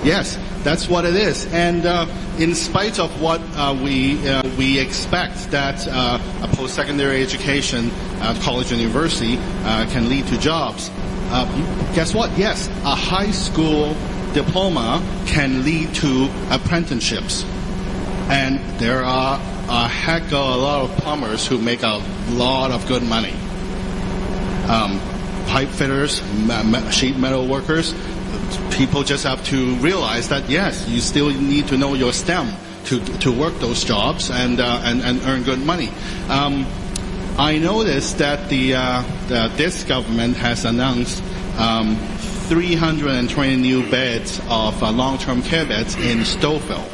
Yes, that's what it is. And in spite of what we expect that a post-secondary education, college and university, can lead to jobs, guess what? Yes, a high school diploma can lead to apprenticeships. And there are a heck of a lot of plumbers who make a lot of good money. Pipe fitters, sheet metal workers, people just have to realize that, yes, you still need to know your STEM to work those jobs and earn good money. I noticed that this government has announced 320 new beds of long-term care beds in Stouffville.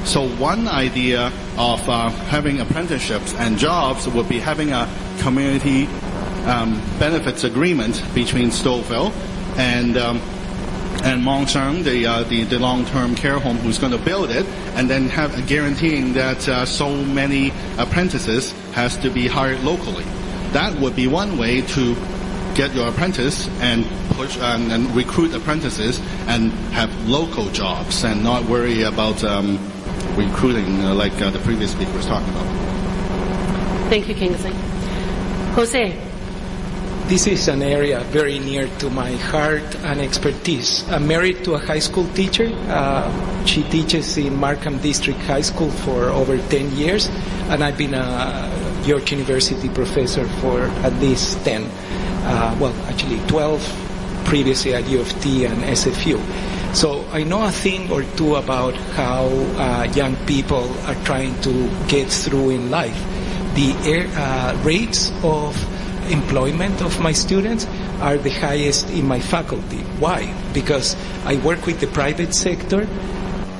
So one idea of having apprenticeships and jobs would be having a community benefits agreement between Stouffville and Markham, the long-term care home who's going to build it, and then have guaranteeing that so many apprentices has to be hired locally. That would be one way to get your apprentice and push and recruit apprentices and have local jobs and not worry about recruiting like the previous speaker was talking about. Thank you, Kingsley. Jose. This is an area very near to my heart and expertise. I'm married to a high school teacher. She teaches in Markham District High School for over 10 years, and I've been a York University professor for at least 10. Well, actually 12 previously at U of T and SFU. So I know a thing or two about how young people are trying to get through in life. The rates of employment of my students are the highest in my faculty. Why? Because I work with the private sector,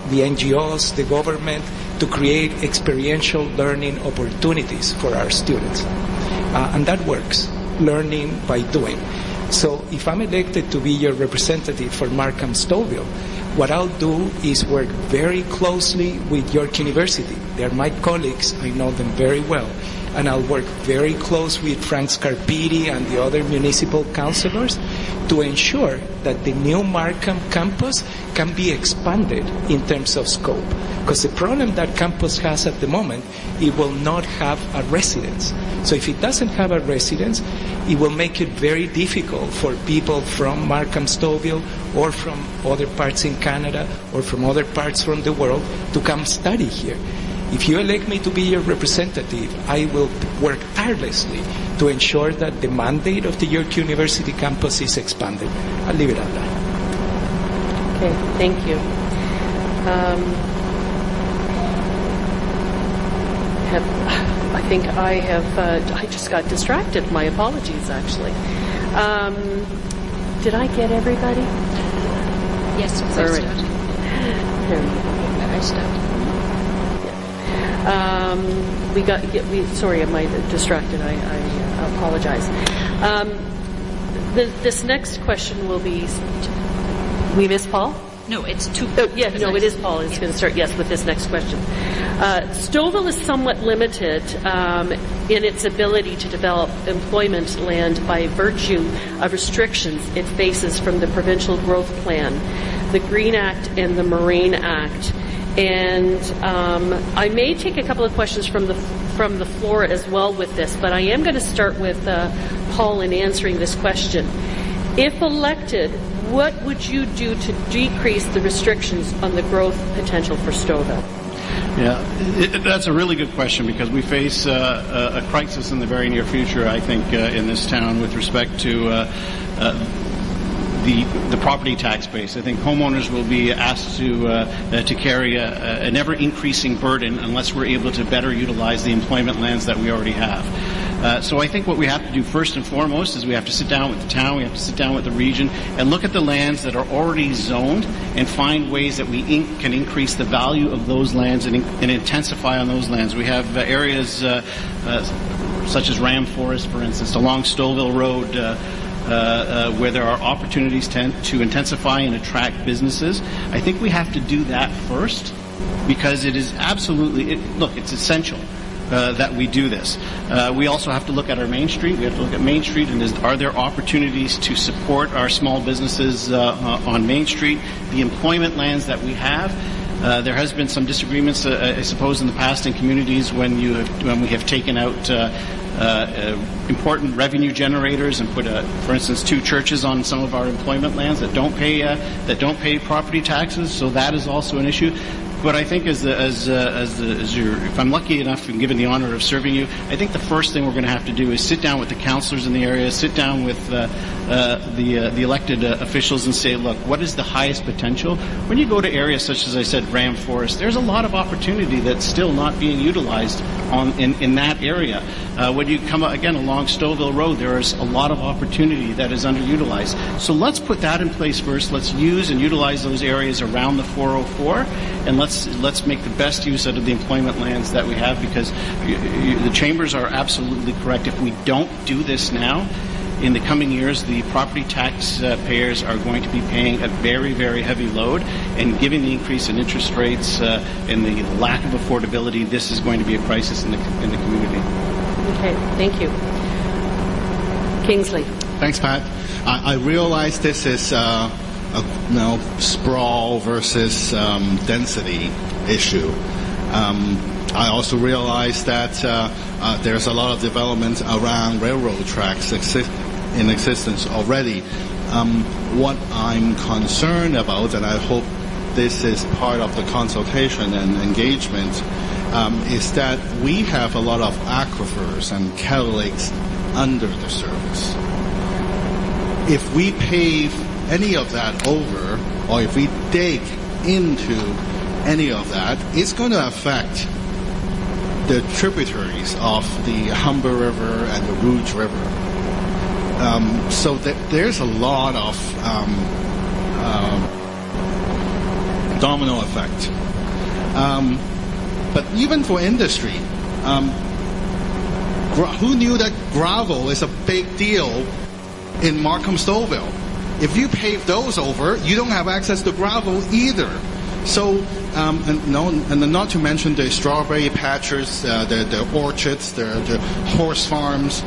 the NGOs, the government, to create experiential learning opportunities for our students. And that works, learning by doing. So if I'm elected to be your representative for Markham Stouffville, what I'll do is work very closely with York University. They're my colleagues, I know them very well. And I'll work very close with Frank Scarpiti and the other municipal councillors to ensure that the new Markham campus can be expanded in terms of scope. Because the problem that campus has at the moment, it will not have a residence. So if it doesn't have a residence, it will make it very difficult for people from Markham Stouffville or from other parts in Canada or from other parts from the world to come study here. If you elect me to be your representative, I will work tirelessly to ensure that the mandate of the York University campus is expanded. I'll leave it at that. Okay, thank you. I think I just got distracted. My apologies, actually. Did I get everybody? Yes, I started. Sorry, am I distracted? I apologize. This next question will be. We miss Paul? No, it's two. Oh, yeah, no, it is Paul. It's going to start, yes, with this next question. Stouffville is somewhat limited in its ability to develop employment land by virtue of restrictions it faces from the Provincial Growth Plan, the Green Act, and the Marine Act. And I may take a couple of questions from the floor as well with this, but I am going to start with Paul in answering this question. If elected, what would you do to decrease the restrictions on the growth potential for Stouffville? Yeah, that's a really good question because we face a crisis in the very near future, I think, in this town with respect to the property tax base. I think homeowners will be asked to carry an ever-increasing burden unless we're able to better utilize the employment lands that we already have. So I think what we have to do first and foremost is we have to sit down with the town, we have to sit down with the region, and look at the lands that are already zoned and find ways that we can increase the value of those lands and intensify on those lands. We have areas such as Ram Forest, for instance, along Stouffville Road, where there are opportunities to intensify and attract businesses. I think we have to do that first because it is absolutely, it's essential that we do this. We also have to look at our Main Street. We have to look at Main Street and are there opportunities to support our small businesses on Main Street, the employment lands that we have. There has been some disagreements, I suppose, in the past in communities when we have taken out important revenue generators and put, for instance, 2 churches on some of our employment lands that don't pay property taxes. So that is also an issue. But I think if I'm lucky enough and given the honor of serving you, I think the first thing we're going to have to do is sit down with the councillors in the area, sit down with the elected officials and say, look, what is the highest potential? When you go to areas such as I said, Ram Forest, there's a lot of opportunity that's still not being utilized in that area. When you come again along Stouffville Road, there is a lot of opportunity that is underutilized. So let's put that in place first. Let's use and utilize those areas around the 404, and let's make the best use out of the employment lands that we have, because the chambers are absolutely correct. If we don't do this now, in the coming years, the property tax payers are going to be paying a very, very heavy load, and given the increase in interest rates and the lack of affordability, this is going to be a crisis in the community. Okay, thank you. Kingsley. Thanks, Pat. I realize this is sprawl versus density issue. I also realize that there's a lot of development around railroad tracks in existence already. What I'm concerned about, and I hope this is part of the consultation and engagement, is that we have a lot of aquifers and kettle lakes under the surface. If we pave any of that over, or if we dig into any of that, it's going to affect the tributaries of the Humber River and the Rouge River. So there's a lot of domino effect. But even for industry, who knew that gravel is a big deal in Markham Stouffville? If you pave those over, you don't have access to gravel either. So, and not to mention the strawberry patches, the orchards, the horse farms.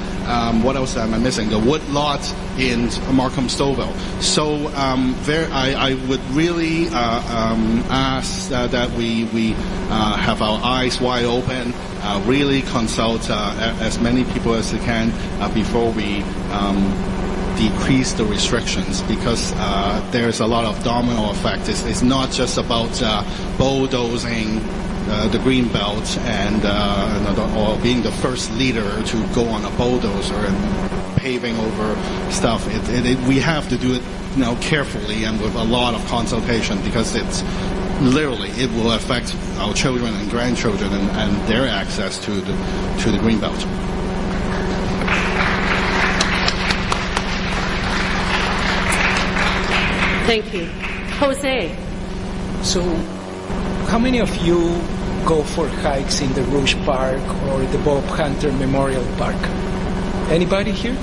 What else am I missing? The wood lot in Markham Stouffville. So, I would really ask that we have our eyes wide open, really consult as many people as we can before we decrease the restrictions, because there's a lot of domino effect. It's not just about bulldozing the green belt and or being the first leader to go on a bulldozer and paving over stuff. We have to do it carefully and with a lot of consultation, because it will affect our children and grandchildren and their access to the green belt. Thank you. Jose. So, how many of you go for hikes in the Rouge Park or the Bob Hunter Memorial Park? Anybody here?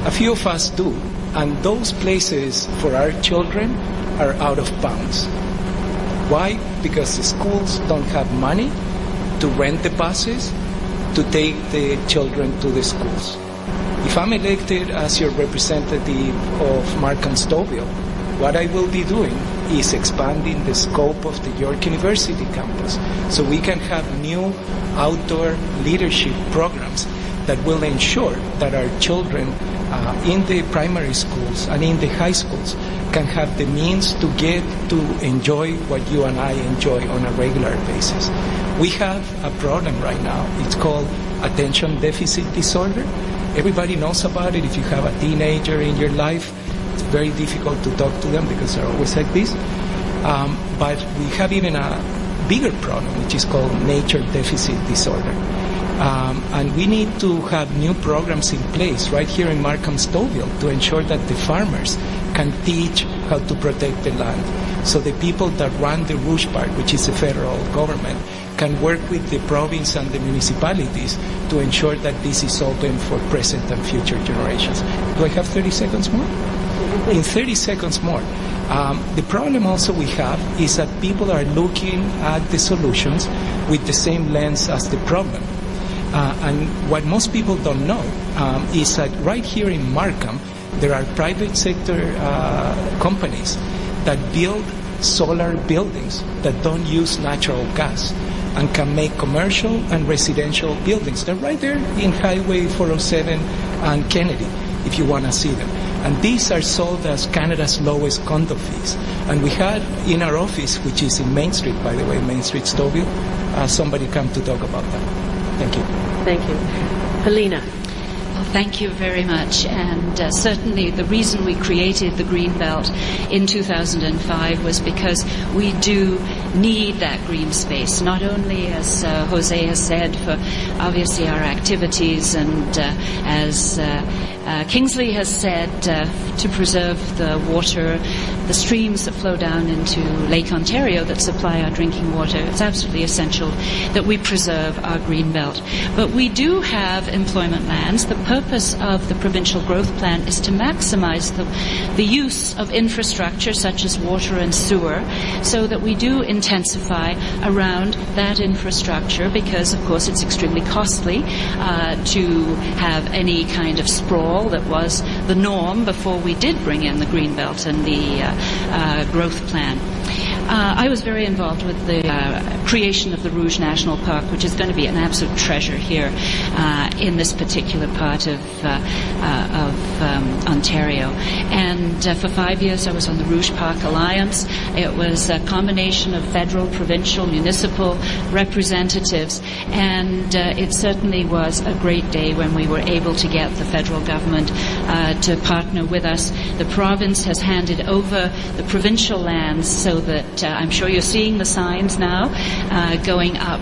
A few of us do. And those places for our children are out of bounds. Why? Because the schools don't have money to rent the buses to take the children to the schools. If I'm elected as your representative of Markham Stouffville, what I will be doing is expanding the scope of the York University campus so we can have new outdoor leadership programs that will ensure that our children in the primary schools and in the high schools can have the means to get to enjoy what you and I enjoy on a regular basis. We have a problem right now. It's called attention deficit disorder. Everybody knows about it. If you have a teenager in your life, it's very difficult to talk to them because they're always like this. But we have even a bigger problem, which is called nature deficit disorder. And we need to have new programs in place right here in Markham Stouffville to ensure that the farmers can teach how to protect the land. So the people that run the Rouge Park, which is the federal government, can work with the province and the municipalities to ensure that this is open for present and future generations. Do I have 30 seconds more? In 30 seconds more. The problem also we have is that people are looking at the solutions with the same lens as the problem. And what most people don't know is that right here in Markham, there are private sector companies that build solar buildings that don't use natural gas and can make commercial and residential buildings. They're right there in Highway 407 and Kennedy, if you want to see them. And these are sold as Canada's lowest condo fees. And we had in our office, which is in Main Street, by the way, Main Street, Stouffville, somebody come to talk about that. Thank you. Thank you. Helena. Well, thank you very much. And certainly the reason we created the Greenbelt in 2005 was because we do need that green space, not only, as Jose has said, for obviously our activities, and as Kingsley has said, to preserve the water, the streams that flow down into Lake Ontario that supply our drinking water. It's absolutely essential that we preserve our green belt. But we do have employment lands. The purpose of the Provincial Growth Plan is to maximize the use of infrastructure such as water and sewer, so that we do intensify around that infrastructure, because of course it's extremely costly to have any kind of sprawl that was the norm before we did bring in the Greenbelt and the growth plan. I was very involved with the creation of the Rouge National Park, which is going to be an absolute treasure here in this particular part of Ontario. And for 5 years I was on the Rouge Park Alliance. It was a combination of federal, provincial, municipal representatives, and it certainly was a great day when we were able to get the federal government to partner with us. The province has handed over the provincial lands so that I'm sure you're seeing the signs now going up.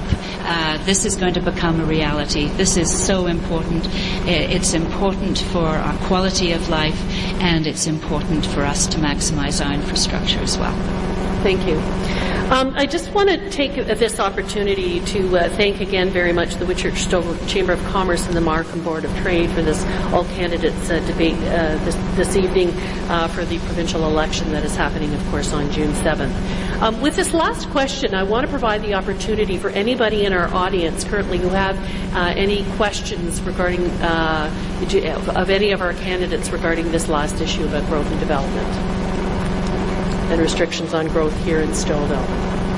This is going to become a reality. This is so important. It's important for our quality of life, and it's important for us to maximize our infrastructure as well. Thank you. I just want to take this opportunity to thank again very much the Whitchurch-Stouffville Chamber of Commerce and the Markham Board of Trade for this all candidates debate this evening for the provincial election that is happening, of course, on June 7th. With this last question, I want to provide the opportunity for anybody in our audience currently who have any questions regarding of any of our candidates regarding this last issue about growth and development and restrictions on growth here in Stouffville.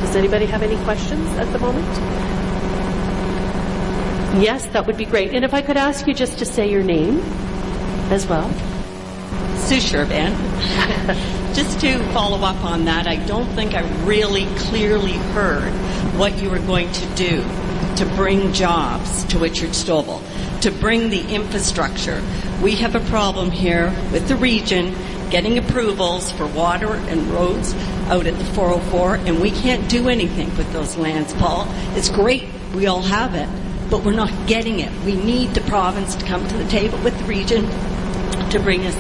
Does anybody have any questions at the moment? Yes, that would be great. And if I could ask you just to say your name as well. Sue Sherban. Just to follow up on that, I don't think I really clearly heard what you were going to do to bring jobs to Whitchurch-Stouffville, to bring the infrastructure. We have a problem here with the region getting approvals for water and roads out at the 404, and we can't do anything with those lands, Paul. It's great, we all have it, but we're not getting it. We need the province to come to the table with the region to bring us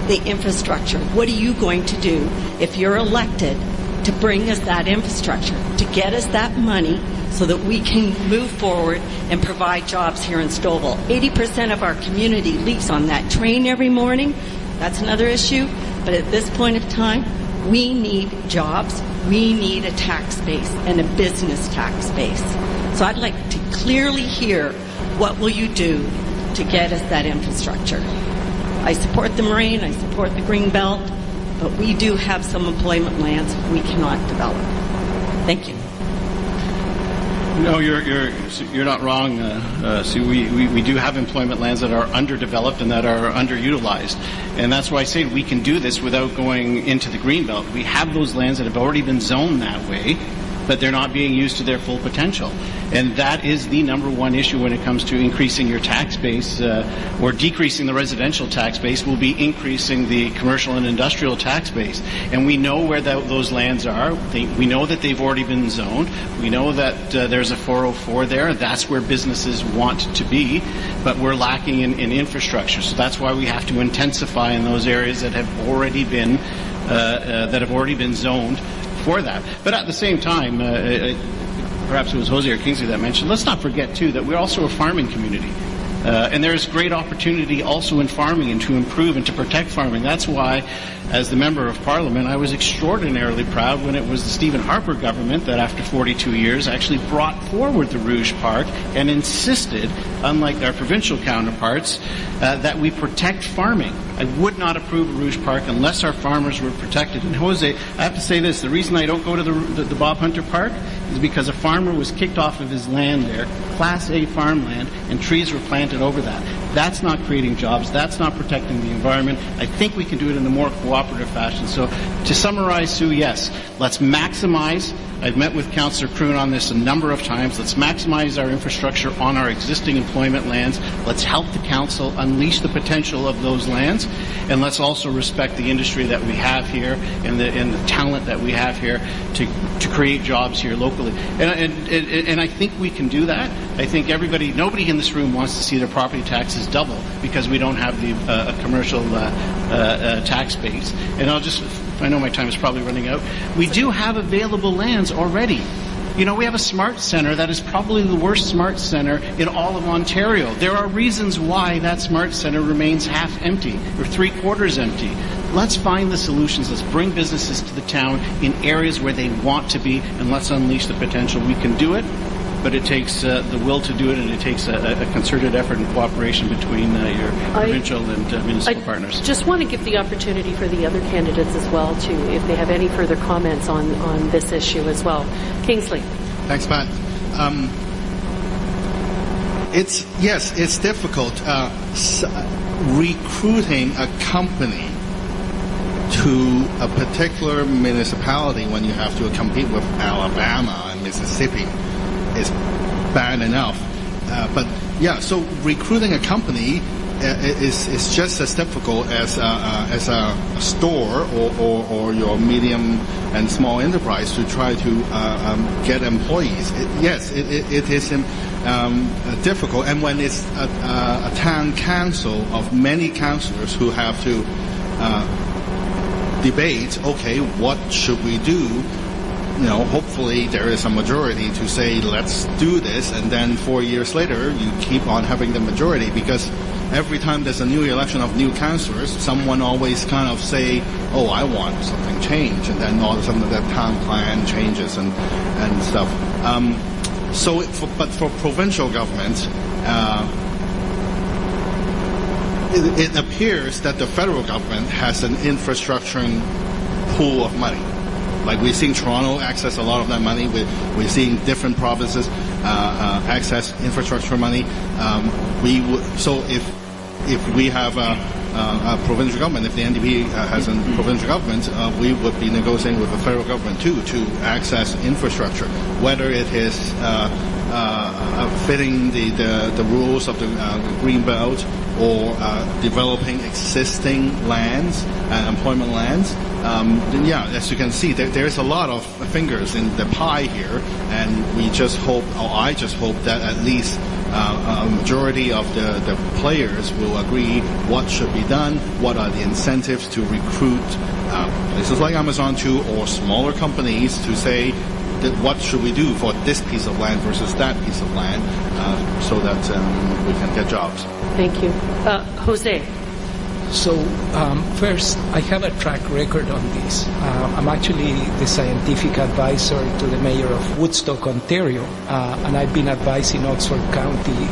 the infrastructure. What are you going to do if you're elected to bring us that infrastructure, to get us that money so that we can move forward and provide jobs here in Stouffville? 80% of our community leaves on that train every morning. That's another issue. But at this point of time, we need jobs. We need a tax base and a business tax base. So I'd like to clearly hear, what will you do to get us that infrastructure? I support the Marine, I support the Green Belt, but we do have some employment lands we cannot develop. Thank you. No, you're not wrong, Sue. We do have employment lands that are underdeveloped and that are underutilized, and that's why I say we can do this without going into the Greenbelt. We have those lands that have already been zoned that way, but they're not being used to their full potential. And that is the number one issue when it comes to increasing your tax base or decreasing the residential tax base, will be increasing the commercial and industrial tax base. And we know where those lands are. We know that they've already been zoned. We know that there's a 404 there. That's where businesses want to be, but we're lacking in infrastructure. So that's why we have to intensify in those areas that have already been zoned for that. But at the same time, perhaps it was Jose or Kingsley that mentioned, let's not forget too that we're also a farming community. And there's great opportunity also in farming and to improve and to protect farming. That's why, as the Member of Parliament, I was extraordinarily proud when it was the Stephen Harper government that after 42 years actually brought forward the Rouge Park and insisted, unlike our provincial counterparts, that we protect farming. I would not approve of Rouge Park unless our farmers were protected. And Jose, I have to say this, the reason I don't go to the Bob Hunter Park is because a farmer was kicked off of his land there, Class A farmland, and trees were planted over that. That's not creating jobs. That's not protecting the environment. I think we can do it in a more cooperative fashion. So to summarize, Sue, yes, let's maximize. I've met with Councillor Kroon on this a number of times. Let's maximize our infrastructure on our existing employment lands. Let's help the council unleash the potential of those lands. And let's also respect the industry that we have here and the talent that we have here to create jobs here locally. And I think we can do that. I think nobody in this room wants to see their property taxes double because we don't have the commercial tax base. And I know my time is probably running out. We do have available lands already. You know, we have a smart center that is probably the worst smart center in all of Ontario. There are reasons why that smart center remains half empty or 3/4 empty. Let's find the solutions. Let's bring businesses to the town in areas where they want to be, and let's unleash the potential. We can do it, but it takes the will to do it, and it takes a concerted effort and cooperation between your provincial and municipal partners. Just want to give the opportunity for the other candidates as well, if they have any further comments on this issue as well. Kingsley. Thanks, Pat. It's difficult recruiting a company to a particular municipality when you have to compete with Alabama and Mississippi is bad enough. So recruiting a company is just as difficult as a store or your medium and small enterprise to try to get employees. It is difficult, and when it's a town council of many councillors who have to debate, okay, what should we do? You know, hopefully there is a majority to say, let's do this, and then 4 years later, you keep on having the majority, because every time there's a new election of new councillors, someone always kind of say, oh, I want something changed, and then all of a sudden that town plan changes and stuff. But for provincial government, it appears that the federal government has an infrastructure pool of money. Like we're seeing Toronto access a lot of that money. We're seeing different provinces access infrastructure money. If we have a provincial government, if the NDP has a provincial government, we would be negotiating with the federal government too to access infrastructure, whether it is fitting the rules of the green belt or developing existing lands, employment lands. As you can see, there's a lot of fingers in the pie here, and I just hope that at least a majority of the players will agree what should be done, what are the incentives to recruit places like Amazon or smaller companies to say that what should we do for this piece of land versus that piece of land so that we can get jobs. Thank you. Jose. So first, I have a track record on this. I'm actually the scientific advisor to the mayor of Woodstock, Ontario, and I've been advising Oxford County,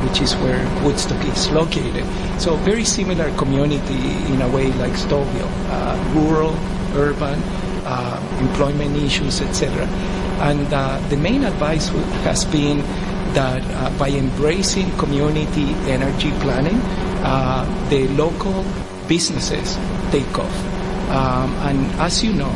which is where Woodstock is located. So very similar community in a way like Stouffville, rural, urban, employment issues, etc. And the main advice has been that by embracing community energy planning, the local businesses take off. And as you know,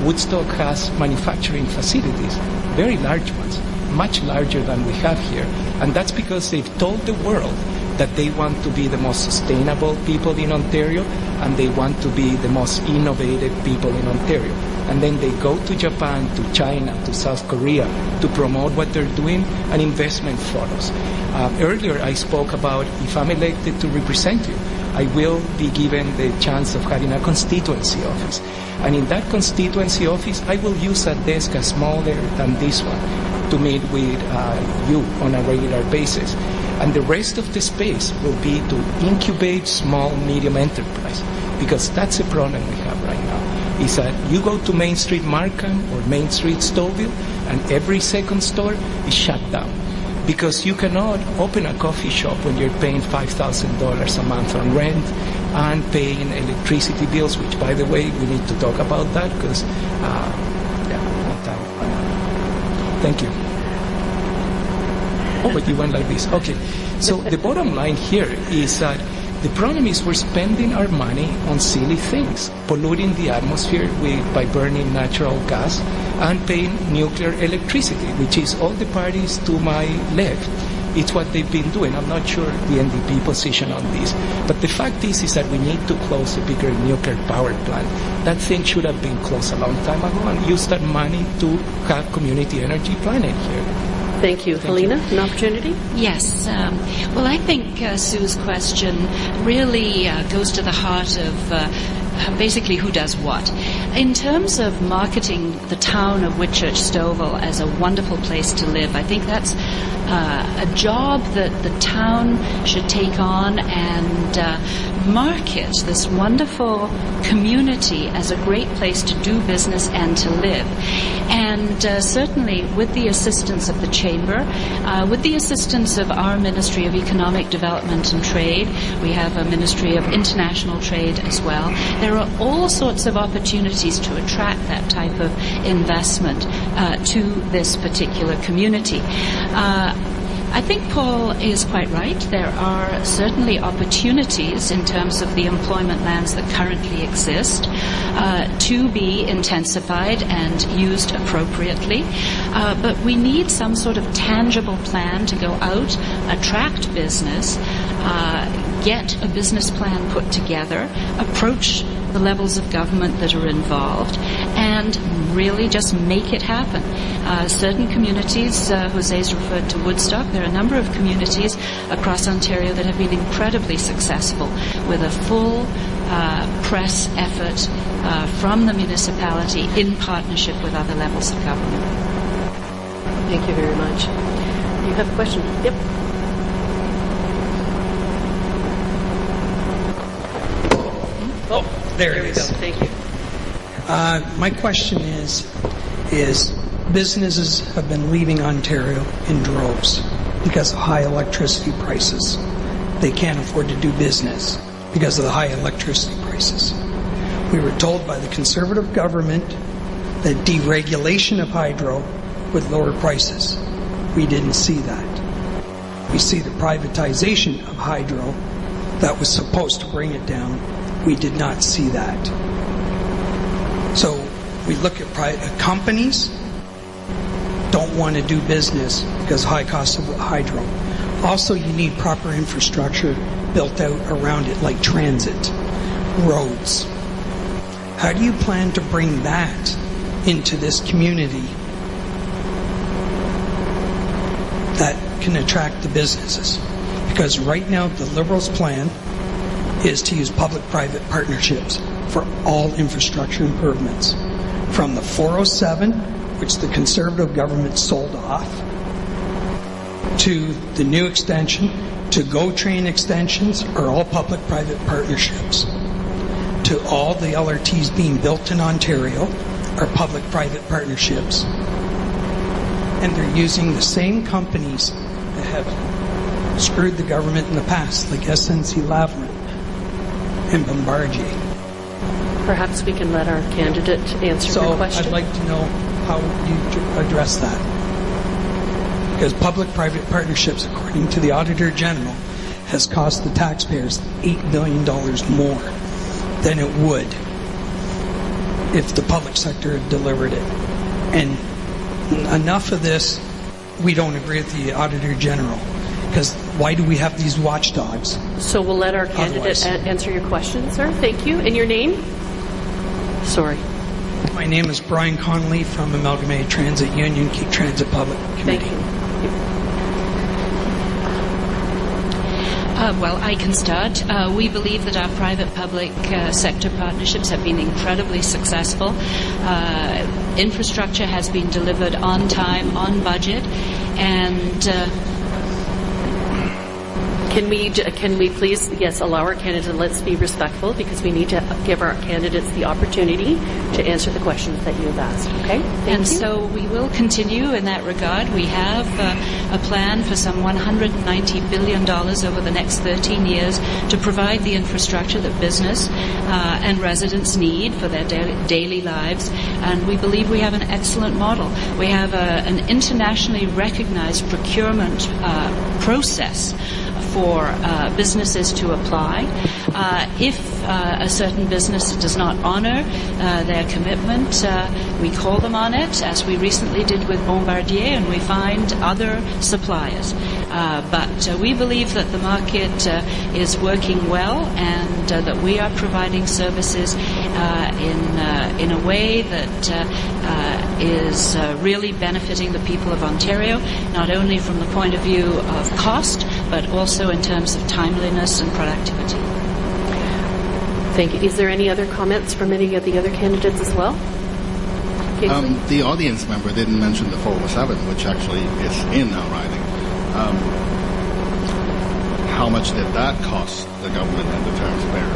Woodstock has manufacturing facilities, very large ones, much larger than we have here. And that's because they've told the world that they want to be the most sustainable people in Ontario, and they want to be the most innovative people in Ontario. And then they go to Japan, to China, to South Korea to promote what they're doing, and investment follows. Earlier I spoke about if I'm elected to represent you, I will be given the chance of having a constituency office. And in that constituency office, I will use a desk as smaller than this one to meet with you on a regular basis. And the rest of the space will be to incubate small, medium enterprise, because that's a problem we have right now, is that you go to Main Street Markham or Main Street Stouffville, and every second store is shut down. Because you cannot open a coffee shop when you're paying $5,000 a month on rent and paying electricity bills, which, by the way, we need to talk about that because, thank you. Oh, but you went like this. Okay. So the bottom line here is that the problem is we're spending our money on silly things, polluting the atmosphere by burning natural gas and paying nuclear electricity, which is all the parties to my left. It's what they've been doing. I'm not sure the NDP position on this. But the fact is that we need to close a bigger nuclear power plant. That thing should have been closed a long time ago and use that money to have community energy planet here. Thank you. Helena, an opportunity? Yes. Well, I think Sue's question really goes to the heart of basically who does what. In terms of marketing the town of Whitchurch Stouffville as a wonderful place to live, I think that's a job that the town should take on and market this wonderful community as a great place to do business and to live. And certainly with the assistance of the Chamber, with the assistance of our Ministry of Economic Development and Trade, we have a Ministry of International Trade as well, there are all sorts of opportunities to attract that type of investment to this particular community. I think Paul is quite right. There are certainly opportunities in terms of the employment lands that currently exist to be intensified and used appropriately. But we need some sort of tangible plan to go out, attract business, get a business plan put together, approach the levels of government that are involved, and really just make it happen. Certain communities, Jose's referred to Woodstock, there are a number of communities across Ontario that have been incredibly successful with a full press effort from the municipality in partnership with other levels of government. Thank you very much. You have a question? Yep. There it is. Thank you. My question is businesses have been leaving Ontario in droves because of high electricity prices. They can't afford to do business because of the high electricity prices. We were told by the Conservative government that deregulation of hydro would lower prices. We didn't see that. We see the privatization of hydro that was supposed to bring it down. We did not see that. So we look at private companies don't want to do business because of high cost of hydro. Also, you need proper infrastructure built out around it, like transit, roads. How do you plan to bring that into this community that can attract the businesses? Because right now the Liberals' plan is to use public-private partnerships for all infrastructure improvements. From the 407, which the Conservative government sold off, to the new extension, to GO train extensions, are all public-private partnerships. To all the LRTs being built in Ontario are public-private partnerships. And they're using the same companies that have screwed the government in the past, like SNC-Lavalin and Bombardier. Perhaps we can let our candidate answer your question. So I'd like to know how you address that. Because public-private partnerships, according to the Auditor General, has cost the taxpayers $8 billion more than it would if the public sector had delivered it. And enough of this, we don't agree with the Auditor General. Because why do we have these watchdogs? So we'll let our candidate answer your question, sir. Thank you. And your name? Sorry. My name is Brian Connolly from Amalgamated Transit Union, Keep Transit Public Committee. Thank you. Well, I can start. We believe that our private-public sector partnerships have been incredibly successful. Infrastructure has been delivered on time, on budget, and Can we please, yes, allow our candidate, let's be respectful because we need to give our candidates the opportunity to answer the questions that you have asked, okay? Thank you. So we will continue in that regard. We have a plan for some $190 billion over the next 13 years to provide the infrastructure that business and residents need for their daily lives, and we believe we have an excellent model. We have an internationally recognized procurement process for businesses to apply. If a certain business does not honor their commitment, we call them on it, as we recently did with Bombardier, and we find other suppliers. But we believe that the market is working well, and that we are providing services in a way that is really benefiting the people of Ontario, not only from the point of view of cost, but also in terms of timeliness and productivity. Thank you. Is there any other comments from any of the other candidates as well? The audience member didn't mention the 407, which actually is in our riding. How much did that cost the government and the taxpayer?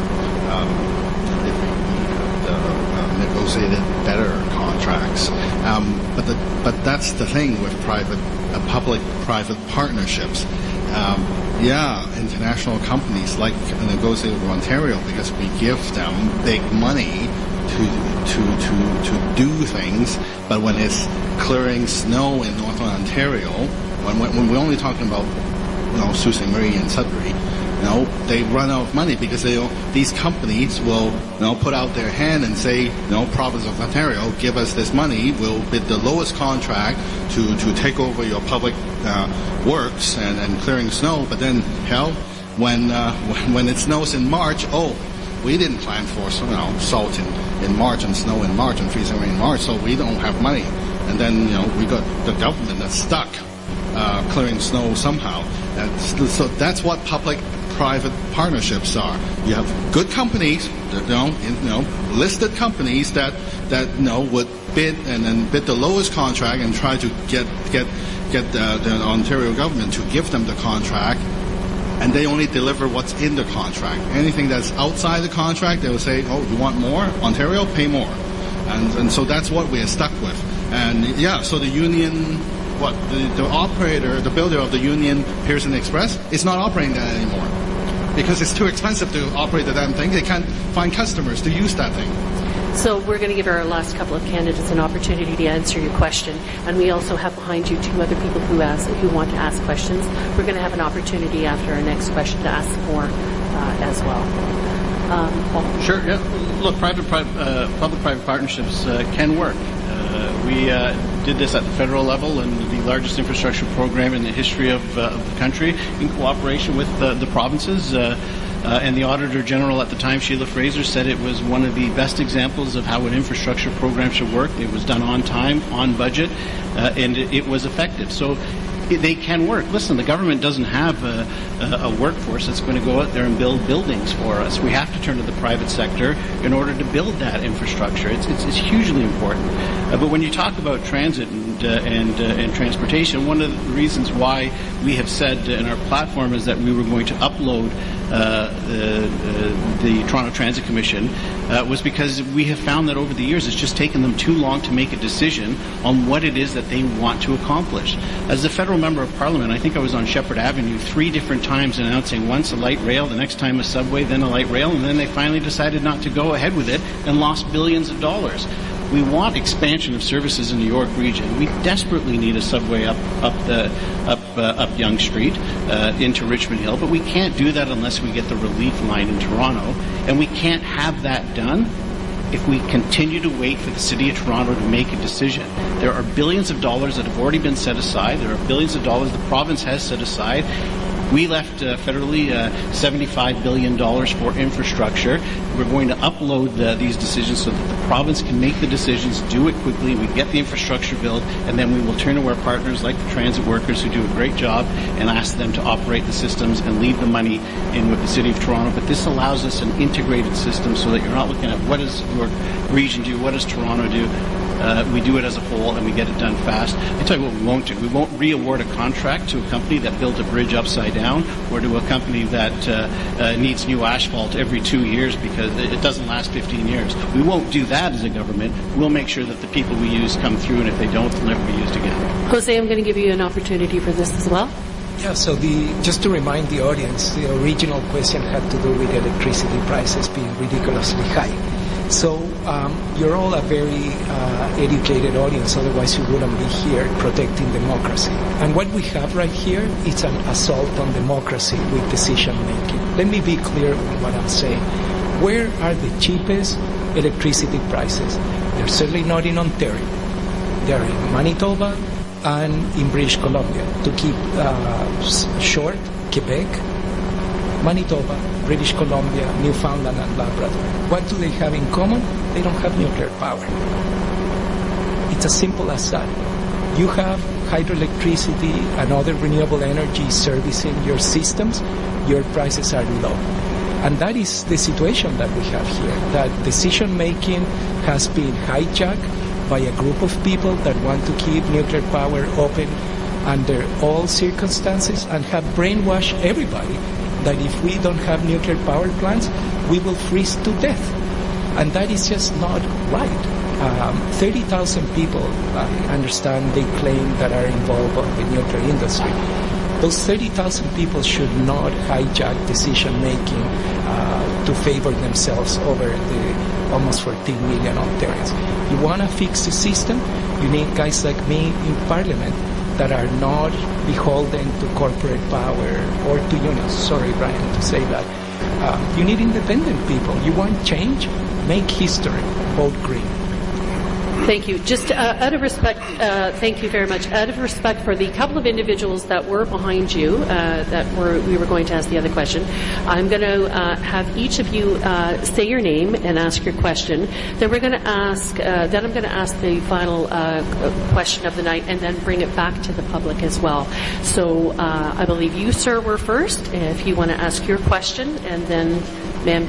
Negotiated better contracts. But that's the thing with public-private partnerships. International companies like negotiate with Ontario because we give them big money to do things, but when it's clearing snow in Northern Ontario, when we're only talking about Sault Ste. Marie and Sudbury, they run out of money because these companies will put out their hand and say, province of Ontario, give us this money, we'll bid the lowest contract to take over your public works and clearing snow. But then, when it snows in March, we didn't plan for salt in March and snow in March and freezing rain in March, so we don't have money. And then we got the government that's stuck clearing snow somehow. So that's what public-private partnerships are. You have good companies, listed companies that would bid and then bid the lowest contract and try to get the Ontario government to give them the contract, and they only deliver what's in the contract. Anything that's outside the contract, they will say, you want more? Ontario, pay more. And so that's what we are stuck with. And so the union, the operator, the builder of the Union Pearson Express is not operating that anymore because it's too expensive to operate the damn thing. They can't find customers to use that thing. So we're going to give our last couple of candidates an opportunity to answer your question, and we also have behind you two other people who want to ask questions. We're going to have an opportunity after our next question to ask more as well. Paul? Sure. Yeah. Look, public-private partnerships can work. We did this at the federal level and the largest infrastructure program in the history of the country in cooperation with the provinces. And the Auditor General at the time, Sheila Fraser, said it was one of the best examples of how an infrastructure program should work. It was done on time, on budget, and it was effective. So they can work. Listen, the government doesn't have a workforce that's going to go out there and build buildings for us. We have to turn to the private sector in order to build that infrastructure. It's hugely important. But when you talk about transit and transportation, one of the reasons why we have said in our platform is that we were going to upload the Toronto Transit Commission was because we have found that over the years it's just taken them too long to make a decision on what it is that they want to accomplish. As a federal member of Parliament, I think I was on Shepherd Avenue 3 different times announcing once a light rail, the next time a subway, then a light rail, and then they finally decided not to go ahead with it and lost billions of dollars. We want expansion of services in the York region. We desperately need a subway up Yonge Street into Richmond Hill, but we can't do that unless we get the relief line in Toronto, and we can't have that done if we continue to wait for the City of Toronto to make a decision. There are billions of dollars that have already been set aside. There are billions of dollars the province has set aside. We left federally $75 billion for infrastructure. We're going to upload these decisions so that the province can make the decisions, do it quickly, we get the infrastructure built, and then we will turn to our partners like the transit workers who do a great job and ask them to operate the systems and leave the money in with the City of Toronto. But this allows us an integrated system so that you're not looking at what does your region do, what does Toronto do. we do it as a whole and we get it done fast. I tell you what we won't do. We won't re-award a contract to a company that built a bridge upside down or to a company that needs new asphalt every 2 years because it doesn't last 15 years. We won't do that as a government. We'll make sure that the people we use come through, and if they don't, they'll never be used again. Jose, I'm going to give you an opportunity for this as well. Yeah, so just to remind the audience, the original question had to do with electricity prices being ridiculously high. So you're all a very educated audience, otherwise you wouldn't be here protecting democracy. And what we have right here is an assault on democracy with decision making. Let me be clear on what I'm saying. Where are the cheapest electricity prices? They're certainly not in Ontario. They're in Manitoba and in British Columbia. To keep short, Quebec, Manitoba, British Columbia, Newfoundland and Labrador. What do they have in common? They don't have nuclear power. It's as simple as that. You have hydroelectricity and other renewable energy servicing your systems, your prices are low. And that is the situation that we have here, that decision-making has been hijacked by a group of people that want to keep nuclear power open under all circumstances and have brainwashed everybody that if we don't have nuclear power plants, we will freeze to death. And that is just not right. 30,000 people, I understand, they claim that are involved in the nuclear industry. Those 30,000 people should not hijack decision-making to favor themselves over the almost 14 million Ontarians. You want to fix the system, you need guys like me in Parliament that are not beholden to corporate power or to unions. Sorry, Brian, to say that. You need independent people. You want change? Make history. Vote green. Thank you. Just out of respect, thank you very much. Out of respect for the couple of individuals that were behind you, we were going to ask the other question, I'm going to have each of you say your name and ask your question. Then we're going to ask. Then I'm going to ask the final question of the night, and then bring it back to the public as well. So I believe you, sir, were first. If you want to ask your question, and then, ma'am,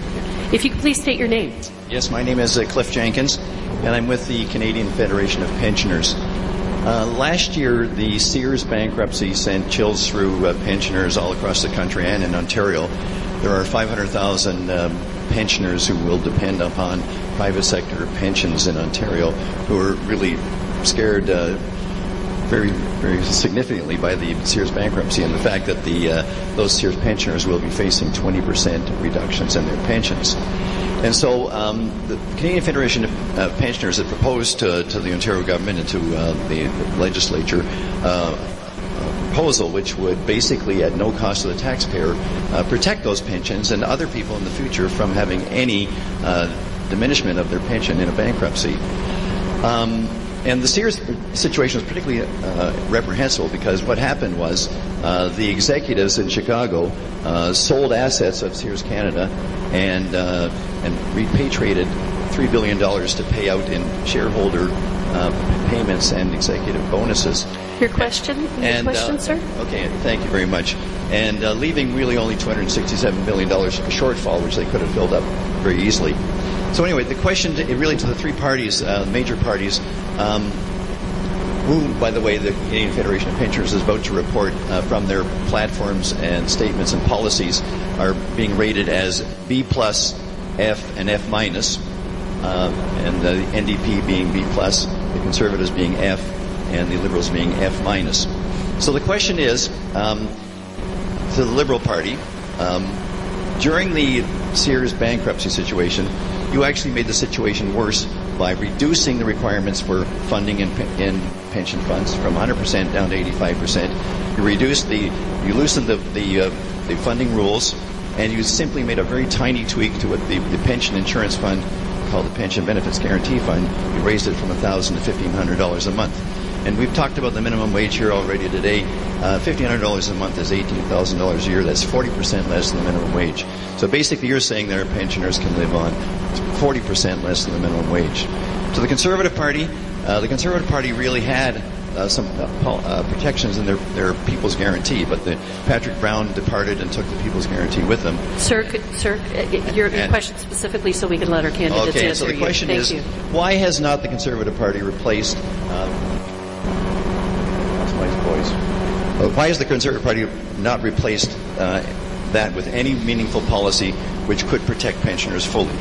if you could please state your name. Yes, my name is Cliff Jenkins, and I'm with the Canadian Federation of Pensioners. Last year, the Sears bankruptcy sent chills through pensioners all across the country and in Ontario. There are 500,000 pensioners who will depend upon private sector pensions in Ontario who are really scared very, very significantly by the Sears bankruptcy and the fact that those Sears pensioners will be facing 20% reductions in their pensions. And so the Canadian Federation of Pensioners had proposed to the Ontario government and to the legislature a proposal which would basically, at no cost to the taxpayer, protect those pensions and other people in the future from having any diminishment of their pension in a bankruptcy. And the Sears situation was particularly reprehensible because what happened was the executives in Chicago sold assets of Sears Canada and repatriated $3 billion to pay out in shareholder payments and executive bonuses. Your question? Sir? Okay, thank you very much. And leaving really only $267 billion shortfall, which they could have filled up very easily. So anyway, the question really to the three parties, major parties, who, by the way, the Canadian Federation of Pensioners is about to report from their platforms and statements and policies are being rated as B+, F, and F-, and the NDP being B+, the Conservatives being F, and the Liberals being F-. So the question is, to the Liberal Party, during the Sears bankruptcy situation, you actually made the situation worse by reducing the requirements for funding in pension funds from 100% down to 85%. You loosened the funding rules, and you simply made a very tiny tweak to what the pension insurance fund called the Pension Benefits Guarantee Fund. You raised it from $1,000 to $1,500 a month. And we've talked about the minimum wage here already today. $1,500 a month is $18,000 a year. That's 40% less than the minimum wage. So basically you're saying that our pensioners can live on 40% less than the minimum wage. So the Conservative Party really had some protections in their People's Guarantee, but Patrick Brown departed and took the People's Guarantee with him. Sir, your question specifically so we can let our candidates answer you. Okay, so the question is, why has not the Conservative Party replaced... why has the Conservative Party not replaced that with any meaningful policy which could protect pensioners fully?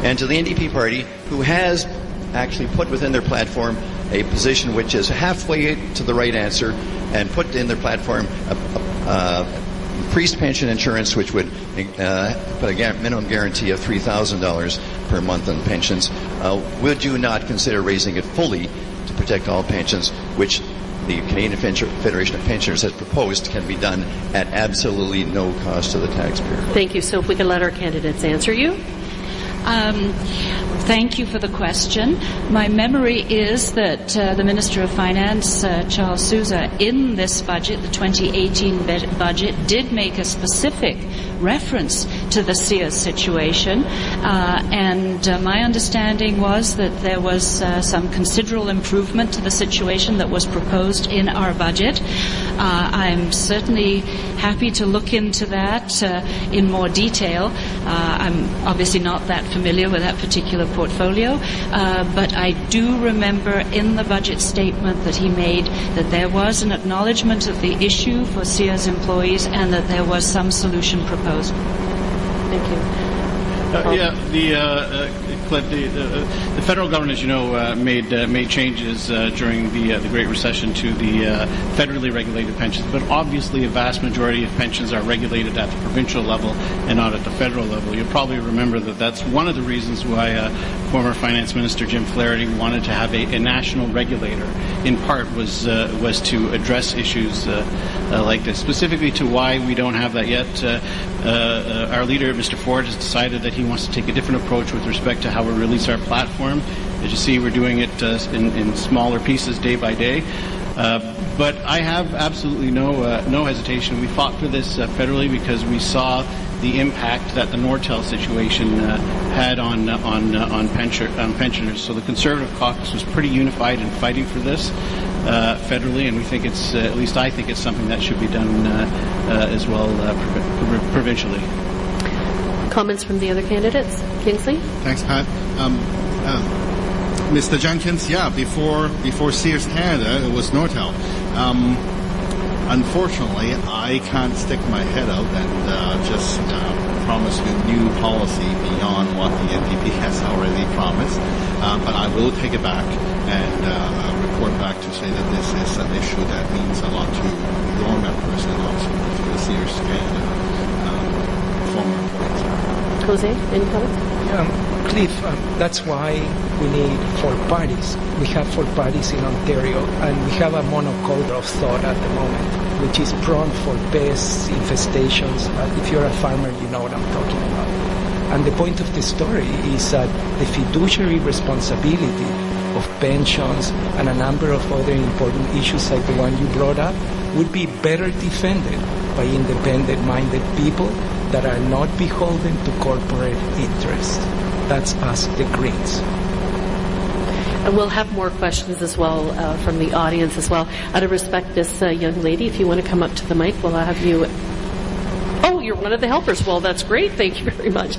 And to the NDP Party, who has actually put within their platform a position which is halfway to the right answer and put in their platform increased pension insurance, which would put a minimum guarantee of $3,000 per month on pensions, would you not consider raising it fully to protect all pensions, which the Canadian Federation of Pensioners has proposed can be done at absolutely no cost to the taxpayer? Thank you. So if we can let our candidates answer you. Thank you for the question. My memory is that the Minister of Finance, Charles Sousa, in this budget, the 2018 budget, did make a specific reference to the Sears situation, and my understanding was that there was some considerable improvement to the situation that was proposed in our budget. I'm certainly happy to look into that in more detail. I'm obviously not that familiar with that particular portfolio, but I do remember in the budget statement that he made that there was an acknowledgement of the issue for Sears employees and that there was some solution proposed. Thank you. The federal government, as you know, made changes during the Great Recession to the federally regulated pensions, but obviously a vast majority of pensions are regulated at the provincial level and not at the federal level. You'll probably remember that that's one of the reasons why former Finance Minister Jim Flaherty wanted to have a national regulator. In part was to address issues like this. Specifically to why we don't have that yet, our leader, Mr. Ford, has decided that he wants to take a different approach with respect to how we release our platform. As you see, we're doing it in smaller pieces day by day. But I have absolutely no hesitation. We fought for this federally because we saw the impact that the Nortel situation had on pensioners. So the Conservative caucus was pretty unified in fighting for this federally, and we think it's, at least I think it's something that should be done as well provincially. Comments from the other candidates? Kingsley? Thanks, Pat. Mr. Jenkins, before Sears Canada, it was Nortel. Unfortunately, I can't stick my head out and just promise you new policy beyond what the NDP has already promised. But I will take it back and report back to say that this is an issue that means a lot to your members and also to the Sears Canada former employees. Jose, any comments? Cliff, that's why we need 4 parties. We have 4 parties in Ontario, and we have a monoculture of thought at the moment, which is prone for pests, infestations. If you're a farmer, you know what I'm talking about. And the point of the story is that the fiduciary responsibility of pensions and a number of other important issues like the one you brought up would be better defended by independent-minded people that are not beholden to corporate interest. That's us, the Greens. And we'll have more questions as well from the audience as well. Out of respect, this young lady, if you want to come up to the mic, we'll have you. Oh, you're one of the helpers. Well, that's great. Thank you very much.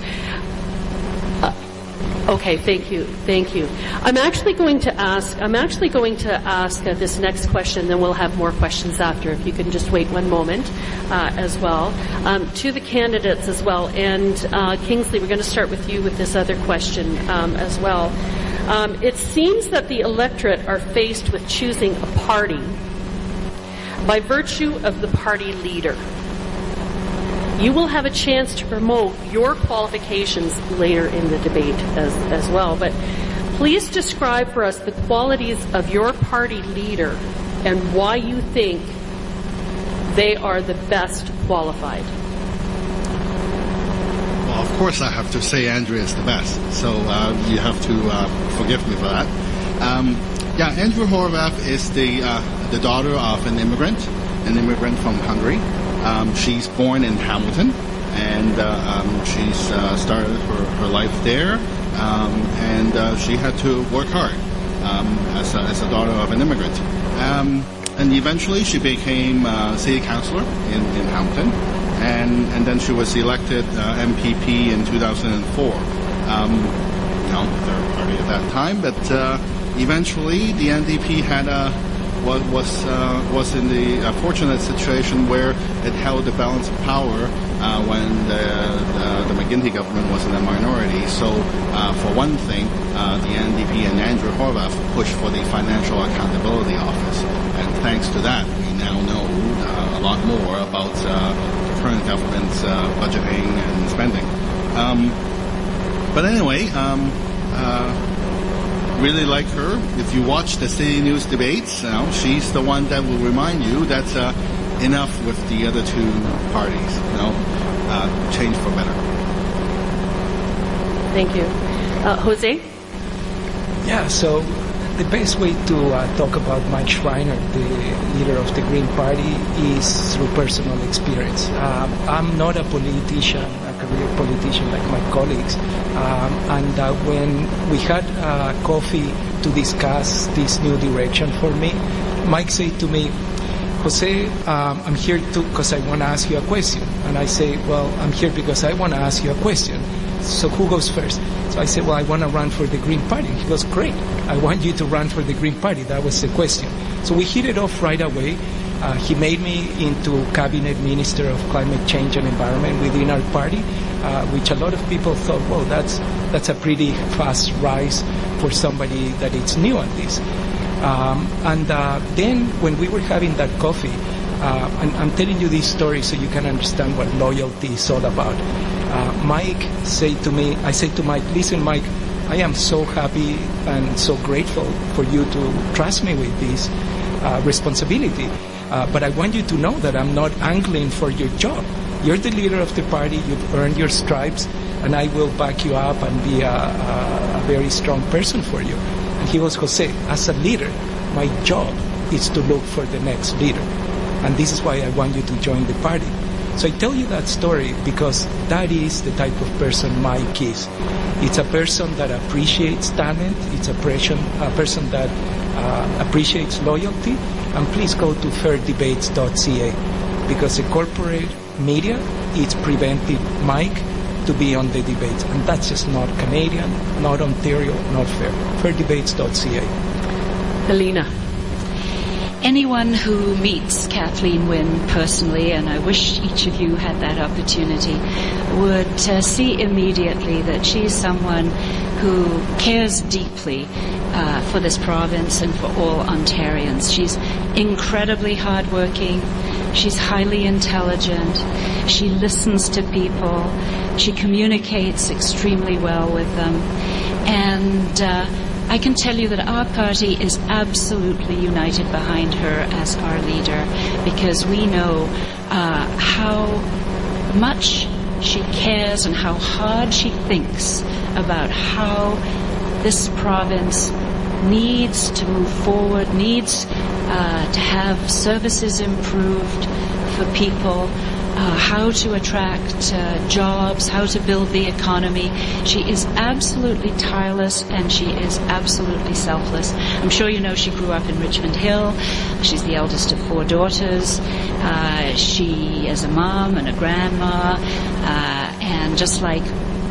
Okay, thank you. I'm actually going to ask this next question, then we'll have more questions after. If you can just wait one moment as well. To the candidates as well. And Kingsley, we're going to start with you with this other question as well. It seems that the electorate are faced with choosing a party by virtue of the party leader. You will have a chance to promote your qualifications later in the debate as well. But please describe for us the qualities of your party leader and why you think they are the best qualified. Well, of course I have to say Andrea is the best, so you have to forgive me for that. Andrea Horvath is the daughter of an immigrant from Hungary. She's born in Hamilton, and she's started her life there, and she had to work hard. as a daughter of an immigrant. And eventually she became city councilor in Hamilton, and then she was elected MPP in 2004. Third party at that time, but eventually the NDP had was in the fortunate situation where it held the balance of power when the McGuinty government was in a minority. So, for one thing, the NDP and Andrew Horwath pushed for the Financial Accountability Office, and thanks to that, we now know a lot more about the current government's budgeting and spending. But anyway, really like her. If you watch the City News debates, she's the one that will remind you that enough with the other two parties. Change for better. Thank you. Jose? Yeah, so the best way to talk about Mike Schreiner, the leader of the Green Party, is through personal experience. I'm not a politician, a career politician like my colleagues. And when we had coffee to discuss this new direction for me, Mike said to me, Jose, I'm here because I want to ask you a question. And I say, well, I'm here because I want to ask you a question. So who goes first? So I said, well, I want to run for the Green Party. He goes, great. I want you to run for the Green Party. That was the question. So we hit it off right away. He made me into Cabinet Minister of Climate Change and Environment within our party, which a lot of people thought, well, that's a pretty fast rise for somebody that is new at this. And then when we were having that coffee, and I'm telling you this story so you can understand what loyalty is all about. Mike said to me, I said to Mike, listen, Mike, I am so happy and so grateful for you to trust me with this responsibility. But I want you to know that I'm not angling for your job. You're the leader of the party, you've earned your stripes, and I will back you up and be a very strong person for you. And he goes, Jose, as a leader, my job is to look for the next leader. And this is why I want you to join the party. So I tell you that story because that is the type of person Mike is. It's a person that appreciates talent. It's a person that appreciates loyalty. And please go to fairdebates.ca because the corporate media is preventing Mike to be on the debates. And that's just not Canadian, not Ontario, not fair. fairdebates.ca. Helena. Anyone who meets Kathleen Wynne personally, and I wish each of you had that opportunity, would see immediately that she's someone who cares deeply for this province and for all Ontarians. She's incredibly hardworking. She's highly intelligent. She listens to people. She communicates extremely well with them. And I can tell you that our party is absolutely united behind her as our leader because we know how much she cares and how hard she thinks about how this province needs to move forward, needs to have services improved for people, how to attract jobs, how to build the economy. She is absolutely tireless and she is absolutely selfless. I'm sure you know she grew up in Richmond Hill. She's the eldest of 4 daughters. She is a mom and a grandma, and just like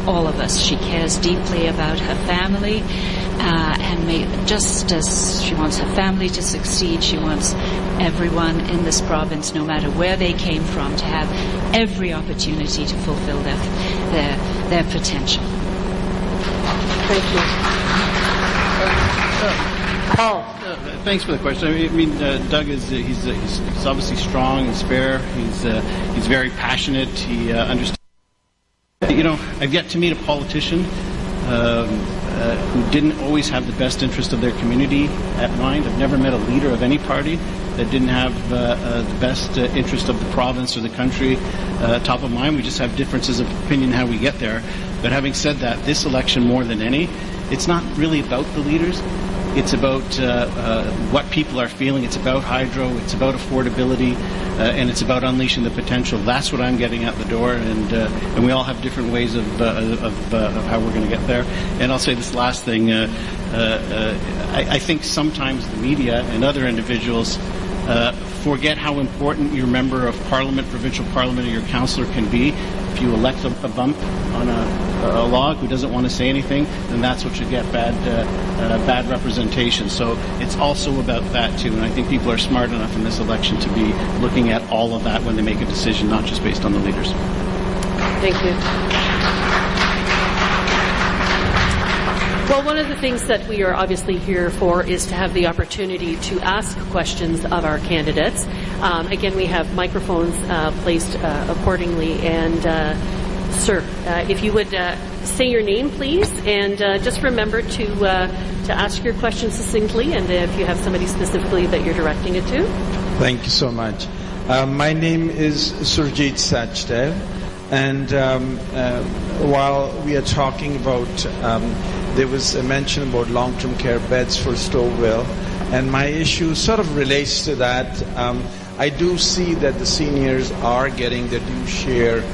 all of us, she cares deeply about her family. And just as she wants her family to succeed, she wants everyone in this province, no matter where they came from, to have every opportunity to fulfill their potential. Thank you. Paul. Thanks for the question. I mean, Doug he's obviously strong and spare. He's very passionate. He understands. I've yet to meet a politician who didn't always have the best interest of their community at mind. I've never met a leader of any party that didn't have the best interest of the province or the country top of mind. We just have differences of opinion how we get there. But having said that, this election more than any, it's not really about the leaders. It's about what people are feeling. It's about hydro. It's about affordability, and it's about unleashing the potential. That's what I'm getting at the door, and we all have different ways of how we're going to get there. And I'll say this last thing. I think sometimes the media and other individuals forget how important your member of parliament, provincial parliament, or your councillor can be. If you elect a bump on a log who doesn't want to say anything, then that's what you get, bad representation. So it's also about that too, and I think people are smart enough in this election to be looking at all of that when they make a decision, not just based on the leaders. Thank you. Well, one of the things that we are obviously here for is to have the opportunity to ask questions of our candidates. Again, we have microphones placed accordingly. And, sir, if you would say your name, please, and just remember to ask your question succinctly, and if you have somebody specifically that you're directing it to. Thank you so much. My name is Surjit Sachdev, and while we are talking about there was a mention about long-term care beds for Stouffville, and my issue sort of relates to that. I do see that the seniors are getting their due share